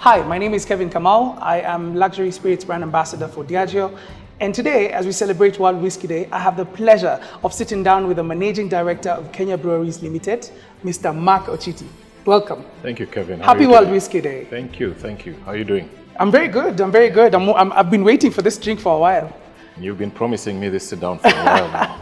Hi, my name is Kevin Kamal. I am Luxury Spirits Brand Ambassador for Diageo. And today, as we celebrate World Whiskey Day, I have the pleasure of sitting down with the Managing Director of Kenya Breweries Limited, Mr. Mark Ocitti. Welcome. Thank you, Kevin. Happy World Whiskey Day. Thank you. How are you doing? I'm very good. I've been waiting for this drink for a while. You've been promising me this sit down for a while now.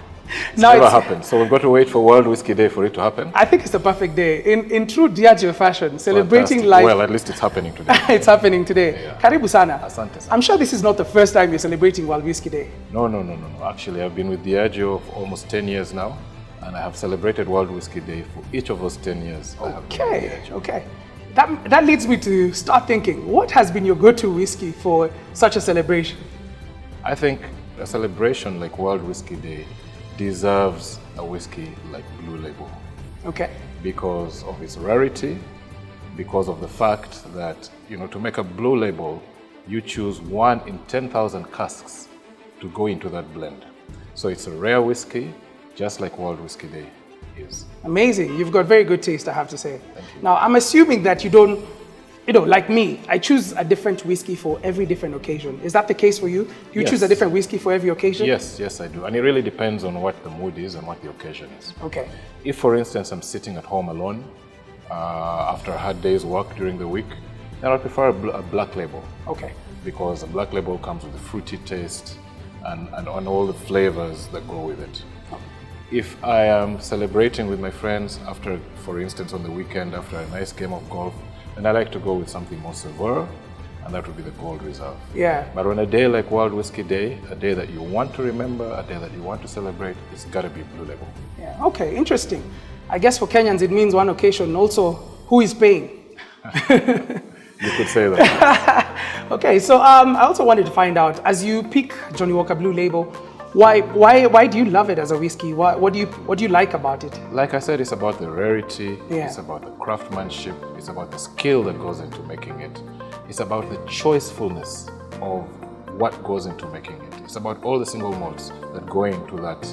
It's never happened. So we've got to wait for World Whiskey Day for it to happen? I think it's the perfect day. In true Diageo fashion, celebrating Fantastic. life. Well, at least it's happening today. It's happening today. Yeah. Karibu sana. Asante sana. I'm sure this is not the first time you're celebrating World Whiskey Day. No. Actually, I've been with Diageo for almost 10 years now, and I have celebrated World Whiskey Day for each of those 10 years. Okay. That leads me to start thinking, what has been your go-to whiskey for such a celebration? I think a celebration like World Whiskey Day deserves a whiskey like Blue Label. Okay. Because of its rarity, because of the fact that, to make a Blue Label, you choose 1 in 10,000 casks to go into that blend. So it's a rare whiskey, just like World Whiskey Day is. Amazing. You've got very good taste, I have to say. Thank you. Now, I'm assuming that you don't, like me, I choose a different whiskey for every different occasion. Is that the case for you? You choose a different whiskey for every occasion? Yes, I do. And it really depends on what the mood is and what the occasion is. Okay. If, for instance, I'm sitting at home alone after a hard day's work during the week, then I prefer a black label. Okay. Because a black label comes with a fruity taste and all the flavors that go with it. If I am celebrating with my friends after, for instance, on the weekend after a nice game of golf, then I like to go with something more severe, and that would be the Gold Reserve. Yeah. But on a day like World Whiskey Day, a day that you want to remember, a day that you want to celebrate, it's got to be Blue Label. Yeah. Okay, interesting. I guess for Kenyans it means one occasion. Also, who is paying? You could say that. Okay, so I also wanted to find out, as you pick Johnnie Walker Blue Label, why do you love it as a whiskey? What do you like about it? Like I said, it's about the rarity, Yeah. It's about the craftsmanship, it's about the skill that goes into making it. It's about the choicefulness of what goes into making it. It's about all the single malts that go into that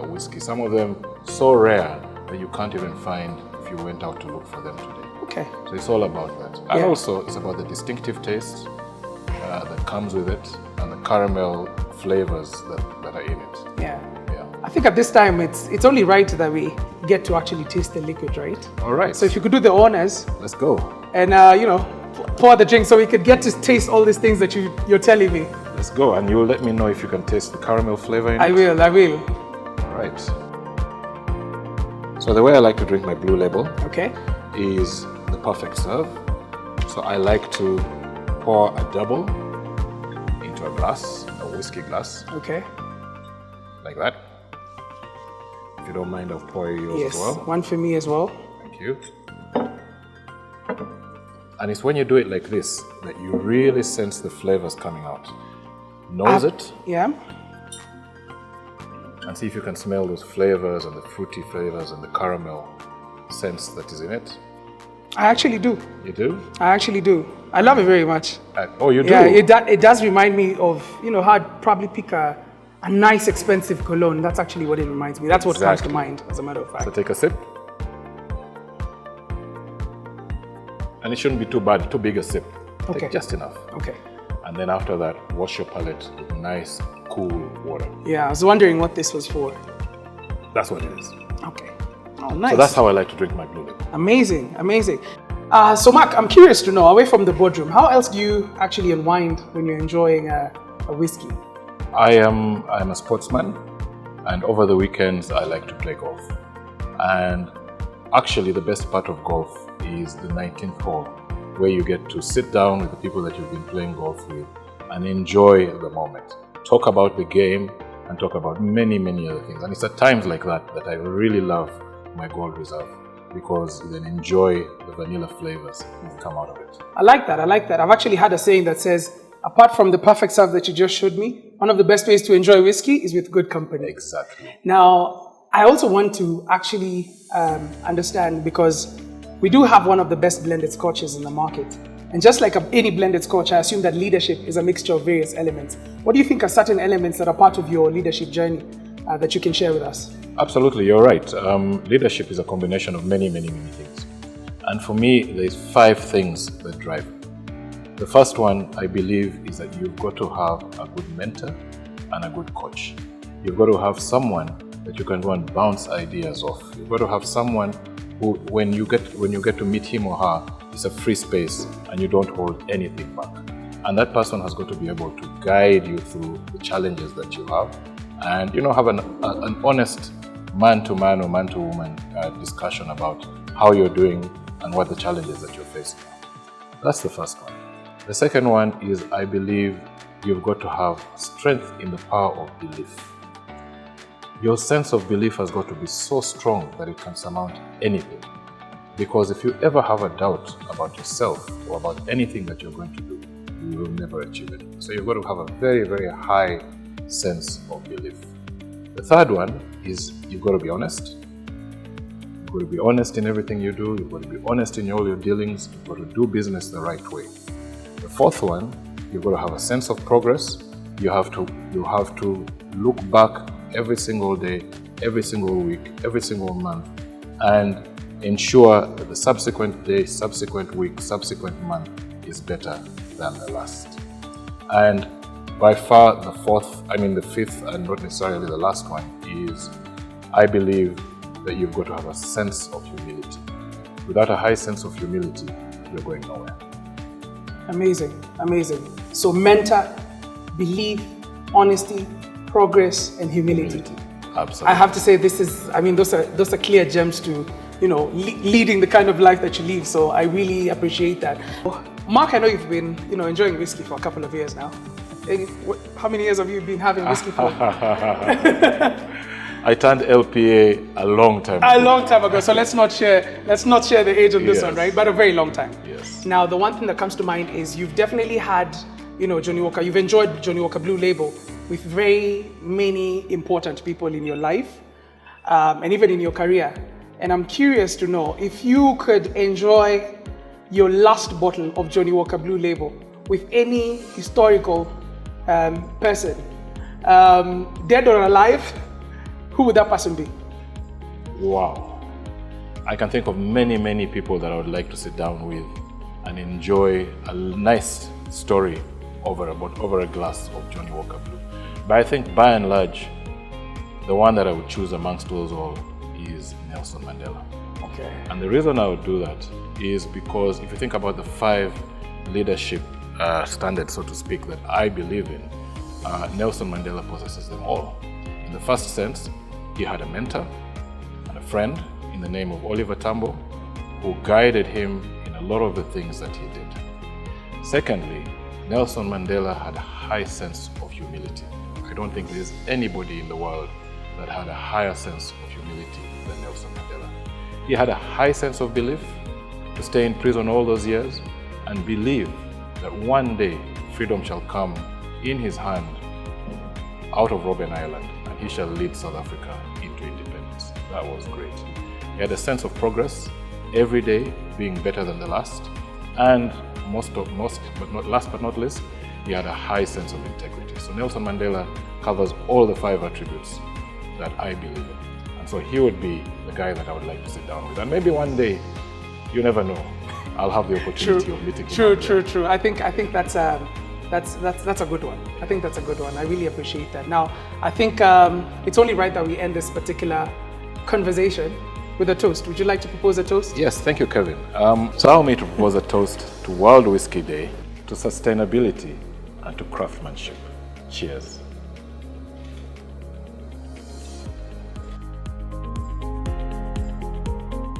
whiskey. Some of them so rare that you can't even find if you went out to look for them today. Okay. So it's all about that. And also it's about the distinctive taste that comes with it and the caramel flavors that are in it. Yeah. I think at this time it's only right that we get to actually taste the liquid, right? All right. So if you could do the honors. Let's go. And pour the drink so we could get to taste all these things that you're telling me. Let's go, and you'll let me know if you can taste the caramel flavor in it. I will. All right. So the way I like to drink my Blue Label is the perfect serve. So I like to pour a double into a glass, a whiskey glass. Okay. Like that. If you don't mind, I'll pour yours as well. Yes, one for me as well. Thank you. And it's when you do it like this that you really sense the flavors coming out. Nose it. Yeah. And see if you can smell those flavors and the fruity flavors and the caramel sense that is in it. I actually do. You do? I actually do. I love it very much. Oh, you do? Yeah, it does remind me of, how I'd probably pick a nice expensive cologne. That's actually what it reminds me. That's what comes to mind, as a matter of fact. So take a sip. And it shouldn't be too bad, too big a sip. Take just enough. Okay. And then after that, wash your palate with nice, cool water. Yeah, I was wondering what this was for. That's what it is. Okay. Oh, nice. So that's how I like to drink my Blue Label. Amazing. So Mark, I'm curious to know, away from the boardroom, how else do you actually unwind when you're enjoying a whiskey? I'm a sportsman, and over the weekends I like to play golf. And actually the best part of golf is the 19th hole, where you get to sit down with the people that you've been playing golf with and enjoy the moment. Talk about the game and talk about many, many other things. And it's at times like that that I really love my Gold Reserve, because you then enjoy the vanilla flavors that come out of it. I like that. I've actually had a saying that says, apart from the perfect serve that you just showed me, one of the best ways to enjoy whiskey is with good company. Exactly. Now, I also want to actually understand, because we do have one of the best blended scotches in the market. And just like any blended scotch, I assume that leadership is a mixture of various elements. What do you think are certain elements that are part of your leadership journey that you can share with us? Absolutely, you're right. Leadership is a combination of many, many, many things. And for me, there's 5 things that drive it. The first one, I believe, is that you've got to have a good mentor and a good coach. You've got to have someone that you can go and bounce ideas off. You've got to have someone who, when you get to meet him or her, it's a free space and you don't hold anything back. And that person has got to be able to guide you through the challenges that you have, and have an honest man-to-man or man-to-woman discussion about how you're doing and what the challenges that you're facing. That's the first one. The second one is, I believe you've got to have strength in the power of belief. Your sense of belief has got to be so strong that it can surmount anything. Because if you ever have a doubt about yourself or about anything that you're going to do, you will never achieve it. So you've got to have a very, very high sense of belief. The third one is you've got to be honest. You've got to be honest in everything you do. You've got to be honest in all your dealings. You've got to do business the right way. The fourth one, you've got to have a sense of progress. You have to look back every single day, every single week, every single month, and ensure that the subsequent day, subsequent week, subsequent month is better than the last. And by far the fifth and not necessarily the last one is, I believe that you've got to have a sense of humility. Without a high sense of humility, you're going nowhere. Amazing, amazing. So mentor, belief, honesty, progress, and humility. Absolutely. I have to say those are clear gems to, leading the kind of life that you live. So I really appreciate that. Mark, I know you've been, enjoying whiskey for a couple of years now. How many years have you been having whiskey for? I turned LPA a long time ago. A long time ago. So let's not share the age on this one, right? But a very long time. Yes. Now, the one thing that comes to mind is you've definitely had, Johnnie Walker. You've enjoyed Johnnie Walker Blue Label with very many important people in your life, and even in your career. And I'm curious to know if you could enjoy your last bottle of Johnnie Walker Blue Label with any historical person, dead or alive, who would that person be? Wow. I can think of many, many people that I would like to sit down with and enjoy a nice story over a glass of Johnnie Walker Blue. But I think by and large, the one that I would choose amongst those all is Nelson Mandela. Okay. And the reason I would do that is because if you think about the 5 leadership standards, so to speak, that I believe in, Nelson Mandela possesses them all. In the first sense, he had a mentor and a friend in the name of Oliver Tambo, who guided him in a lot of the things that he did. Secondly, Nelson Mandela had a high sense of humility. I don't think there's anybody in the world that had a higher sense of humility than Nelson Mandela. He had a high sense of belief to stay in prison all those years and believe that one day freedom shall come in his hand out of Robben Island, and he shall lead South Africa into independence. That was great. He had a sense of progress, every day being better than the last, and last but not least, he had a high sense of integrity. So Nelson Mandela covers all the 5 attributes that I believe in. And so he would be the guy that I would like to sit down with. And maybe one day, you never know, I'll have the opportunity of meeting him. True. I think that's a good one. I think that's a good one. I really appreciate that. Now, I think it's only right that we end this particular conversation with a toast. Would you like to propose a toast? Yes, thank you, Kevin. So allow me to propose a toast to World Whiskey Day, to sustainability, and to craftsmanship. Cheers.